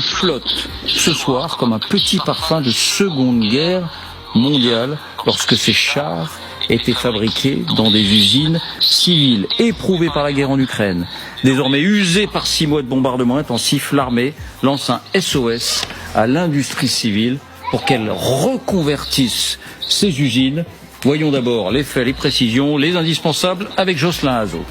flotte ce soir comme un petit parfum de Seconde Guerre mondiale lorsque ces chars étaient fabriqués dans des usines civiles éprouvées par la guerre en Ukraine. Désormais usées par 6 mois de bombardement intensif, l'armée lance un SOS à l'industrie civile pour qu'elle reconvertisse ces usines. Voyons d'abord les faits, les précisions, les indispensables avec Jocelyn Azot.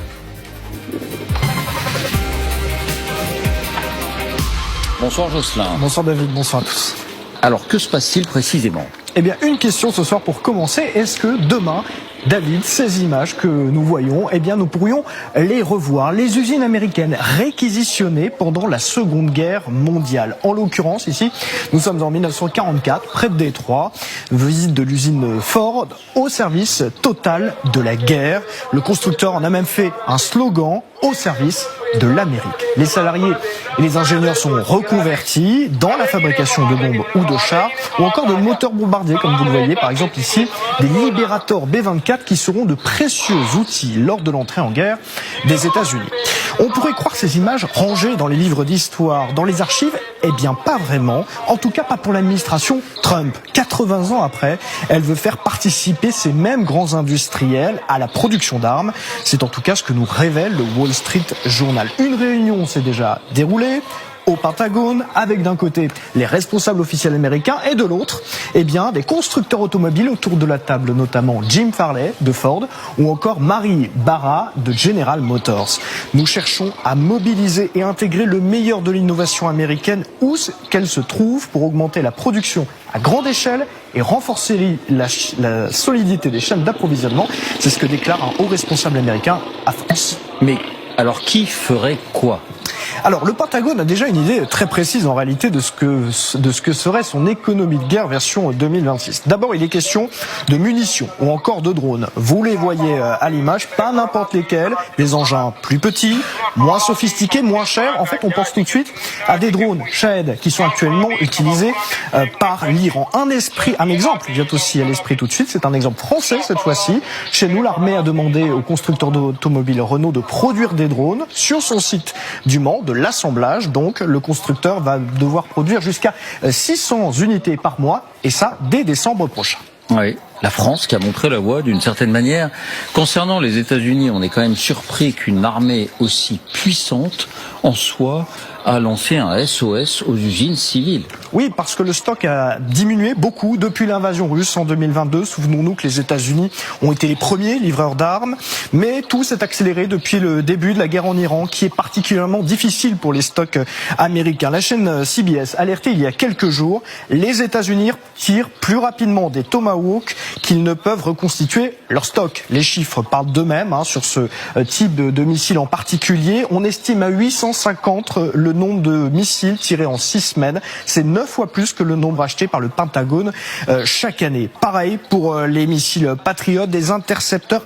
Bonsoir Jocelyn. Bonsoir David, bonsoir à tous. Alors que se passe-t-il précisément ? Eh bien, une question ce soir pour commencer. Est-ce que demain, David, ces images que nous voyons, eh bien, nous pourrions les revoir? Les usines américaines réquisitionnées pendant la Seconde Guerre mondiale. En l'occurrence, ici, nous sommes en 1944, près de Détroit. Visite de l'usine Ford au service total de la guerre. Le constructeur en a même fait un slogan au service de l'Amérique. Les salariés et les ingénieurs sont reconvertis dans la fabrication de bombes ou de chars, ou encore de moteurs bombardiers, comme vous le voyez, par exemple ici, des Liberator B-24 qui seront de précieux outils lors de l'entrée en guerre des États-Unis. On pourrait croire ces images rangées dans les livres d'histoire, dans les archives. Eh bien, pas vraiment. En tout cas, pas pour l'administration Trump. 80 ans après, elle veut faire participer ces mêmes grands industriels à la production d'armes. C'est en tout cas ce que nous révèle le Wall Street Journal. Une réunion s'est déjà déroulée au Pentagone, avec d'un côté les responsables officiels américains et de l'autre, eh bien, des constructeurs automobiles autour de la table, notamment Jim Farley de Ford ou encore Mary Barra de General Motors. Nous cherchons à mobiliser et intégrer le meilleur de l'innovation américaine où qu'elle se trouve pour augmenter la production à grande échelle et renforcer la solidité des chaînes d'approvisionnement. C'est ce que déclare un haut responsable américain à France. Mais alors qui ferait quoi ? Alors, le Pentagone a déjà une idée très précise en réalité de ce que serait son économie de guerre version 2026. D'abord, il est question de munitions ou encore de drones. Vous les voyez à l'image, pas n'importe lesquels, des engins plus petits, moins sophistiqués, moins chers. En fait, on pense tout de suite à des drones Shahed qui sont actuellement utilisés par l'Iran. Un exemple vient aussi à l'esprit tout de suite, c'est un exemple français cette fois-ci. Chez nous, l'armée a demandé aux constructeurs d'automobiles Renault de produire des drones sur son site du Mans, de l'assemblage. Donc, le constructeur va devoir produire jusqu'à 600 unités par mois, et ça, dès décembre prochain. Oui, la France qui a montré la voie d'une certaine manière. Concernant les États-Unis, on est quand même surpris qu'une armée aussi puissante en soi a lancé un SOS aux usines civiles. Oui, parce que le stock a diminué beaucoup depuis l'invasion russe en 2022. Souvenons-nous que les États-Unis ont été les premiers livreurs d'armes, mais tout s'est accéléré depuis le début de la guerre en Iran, qui est particulièrement difficile pour les stocks américains. La chaîne CBS alertait il y a quelques jours, les États-Unis tirent plus rapidement des Tomahawk qu'ils ne peuvent reconstituer leur stock. Les chiffres parlent d'eux-mêmes sur ce type de missile en particulier. On estime à 850 le nombre de missiles tirés en 6 semaines. C'est 9 fois plus que le nombre acheté par le Pentagone chaque année. Pareil pour les missiles Patriot, des intercepteurs